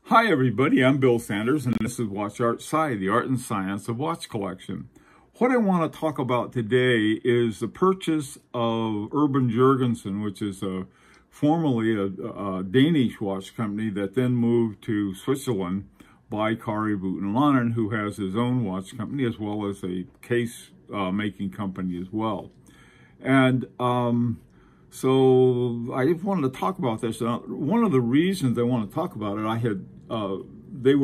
Hi everybody, I'm Bill Sanders and this is Watch Art Sci, the art and science of watch collection. What I want to talk about today is the purchase of Jürgensen, which is formerly a Danish watch company that then moved to Switzerland by Kari, Voutilainen, who has his own watch company as well as a case making company as well. And so I just wanted to talk about this. One of the reasons I want to talk about it, they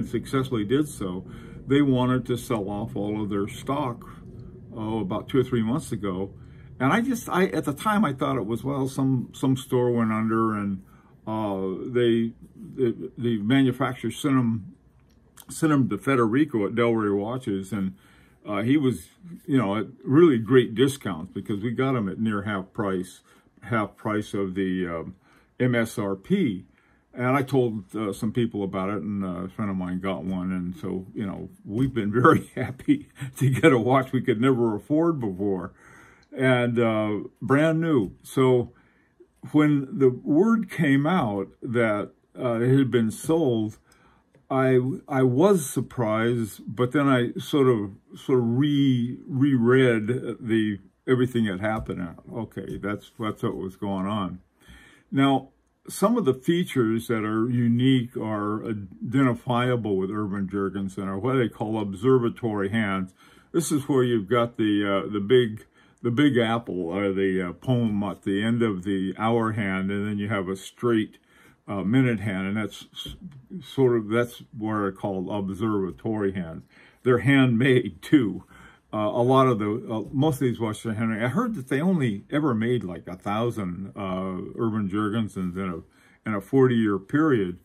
successfully did so. They wanted to sell off all of their stock, about 2 or 3 months ago. And at the time I thought it was, well, some store went under and the manufacturer sent them to Federico at Del Rey Watches, and he was, at really great discounts because we got him at near half price of the MSRP. And I told some people about it, and a friend of mine got one. And so, we've been very happy to get a watch we could never afford before, and brand new. So when the word came out that it had been sold, I was surprised, but then I sort of reread everything that happened. Okay, that's what was going on. Now, some of the features that are unique are identifiable with Jürgensen, or what they call observatory hands. This is where you've got the big apple, or the poem at the end of the hour hand, and then you have a straight minute hand, and that's what are called observatory hands. They're handmade too. Most of these watches are handmade. I heard that they only ever made like 1,000 Jürgensens in a 40-year period,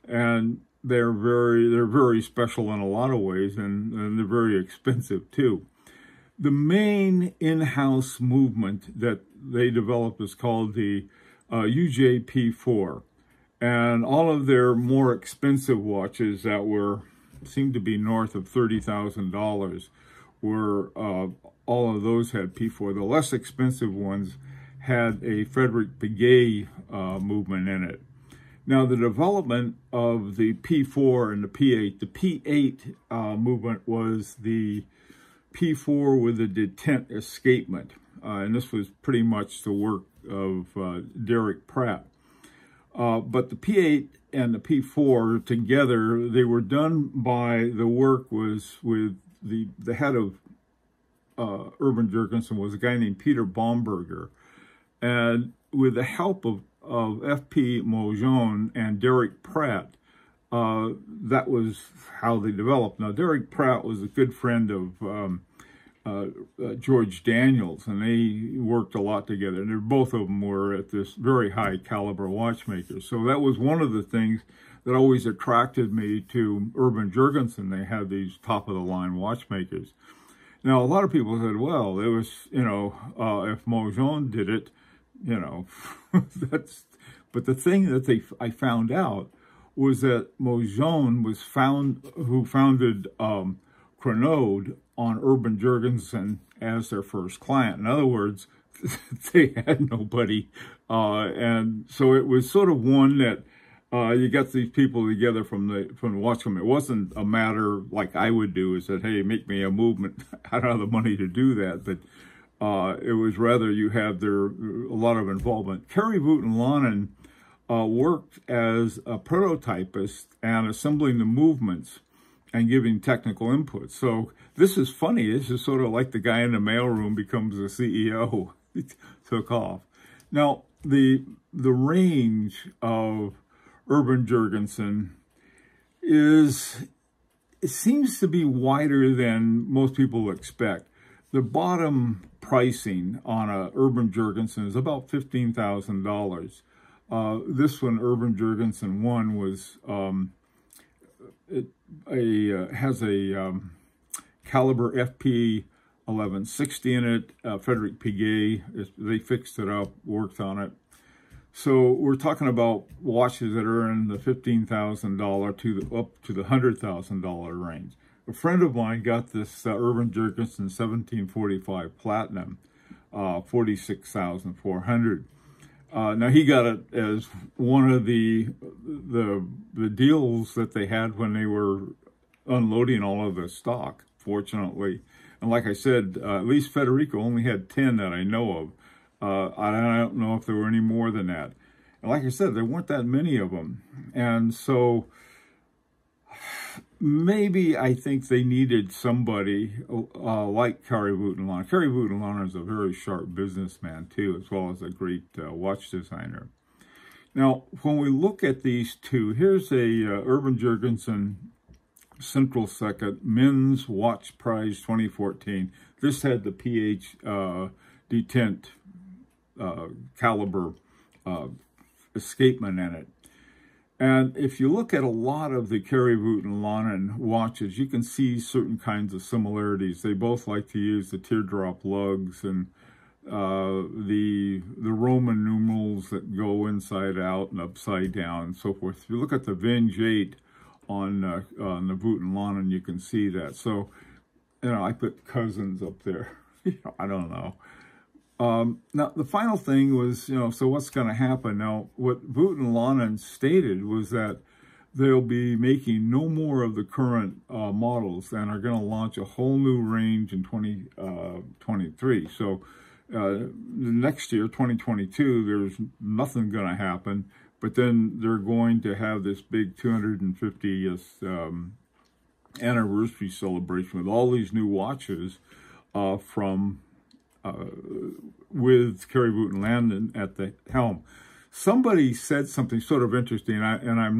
and they're very special in a lot of ways, and they're very expensive too. The main in-house movement that they developed is called the UJP4, and all of their more expensive watches that seemed to be north of $30,000 were all of those had P4. The less expensive ones had a Frederick-Piguet movement in it. Now, the development of the P4 and the P8 movement was the P4 with the detent escapement, and this was pretty much the work of Derek Pratt. But the P8 and the P4 together, they were done by, the work was with the head of Jürgensen was a guy named Peter Baumberger, and with the help of F.P. Mojon and Derek Pratt, that was how they developed. Now, Derek Pratt was a good friend of George Daniels, and they worked a lot together. And both of them were at this very high caliber watchmakers. So that was one of the things that always attracted me to Jürgensen. They had these top-of-the-line watchmakers. Now, a lot of people said, well, it was, if Mojon did it, but the thing that I found out was that Mojon who founded Chronode on Jürgensen as their first client. In other words, they had nobody, and so it was sort of one that you got these people together from the watch company. It wasn't a matter like I would do, is that, hey, make me a movement. I don't have the money to do that, but it was rather you had a lot of involvement. Kari Voutilainen worked as a prototypist and assembling the movements and giving technical input. So this is funny. This is sort of like the guy in the mailroom becomes the CEO. It took off. Now, the range of Jürgensen it seems to be wider than most people expect. The bottom pricing on a Jürgensen is about $15,000. This one, Jürgensen 1, was has a caliber FP 1160 in it. Frederick-Piguet, they fixed it up, worked on it. So we're talking about watches that are in the $15,000 up to the $100,000 range. A friend of mine got this Jürgensen 1745 Platinum, $46,400. Now he got it as one of the deals that they had when they were unloading all of the stock, fortunately. And like I said, at least Federico only had 10 that I know of. I don't know if there were any more than that. And like I said, there weren't that many of them. And so maybe I think they needed somebody like Kari Voutilainen. Kari Voutilainen is a very sharp businessman too, as well as a great watch designer. Now, when we look at these two, here's a Urban Jürgensen Central Second Men's Watch Prize 2014. This had the PH detent caliber escapement in it. And if you look at a lot of the Kari Voutilainen watches, you can see certain kinds of similarities. They both like to use the teardrop lugs and the Roman numerals that go inside out and upside down and so forth. If you look at the Vinge 8 on the Voutilainen, you can see that. So, you know, I put cousins up there. I don't know. Now, the final thing was, you know, so what's going to happen? Now, what Voutilainen stated was that they'll be making no more of the current models and are going to launch a whole new range in 2023. So, next year, 2022, there's nothing going to happen. But then they're going to have this big 250th anniversary celebration with all these new watches with Kari Voutilainen at the helm. Somebody said something sort of interesting, and I'm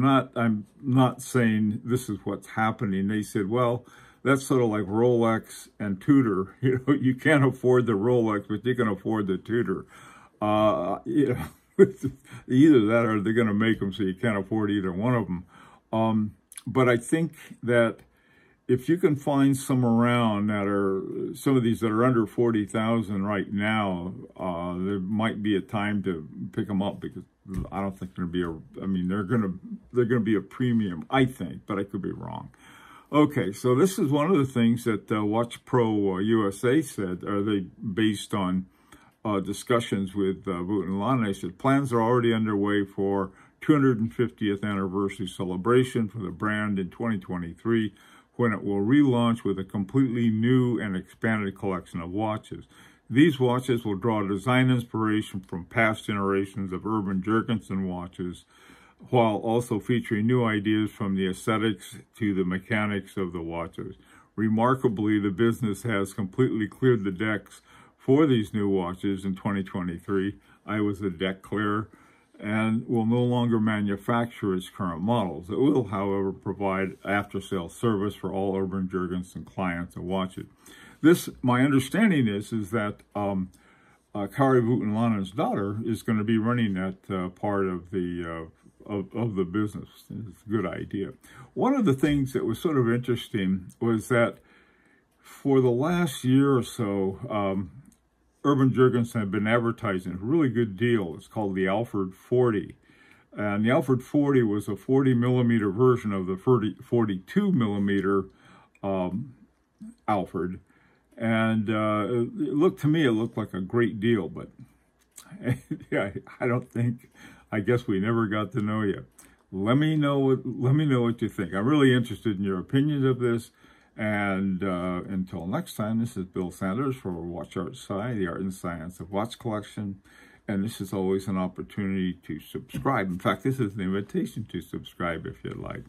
not saying this is what's happening. They said, well, that's sort of like Rolex and Tudor. You know, you can't afford the Rolex, but you can afford the Tudor. You know, either that or they're going to make them so you can't afford either one of them. But I think that if you can find some around that are, some of these that are under 40,000 right now, there might be a time to pick them up, because I don't think they're going to be I mean, they're going to be a premium, I think, but I could be wrong. Okay, so this is one of the things that Watch Pro USA said. Are they based on discussions with Voutilainen? They said plans are already underway for 250th anniversary celebration for the brand in 2023, when it will relaunch with a completely new and expanded collection of watches. These watches will draw design inspiration from past generations of Urban Jürgensen watches, while also featuring new ideas from the aesthetics to the mechanics of the watches. Remarkably, the business has completely cleared the decks for these new watches in 2023. I was a deck clearer, and will no longer manufacture its current models. It will, however, provide after-sales service for all Urban Jürgensen clients and watches. This, my understanding is that Kari Voutilainen's daughter is going to be running that part of the business. It's a good idea. One of the things that was sort of interesting was that for the last year or so, Urban Jürgensen had been advertising a really good deal. It's called the Alfred 40. And the Alfred 40 was a 40 millimeter version of the 42 millimeter Alfred. And it looked like a great deal, but yeah, I guess we never got to know you. Let me know what you think. I'm really interested in your opinions of this. And until next time, this is Bill Sanders for Watch Art Sci, the art and science of watch collection. And this is always an opportunity to subscribe. In fact, this is an invitation to subscribe if you'd like.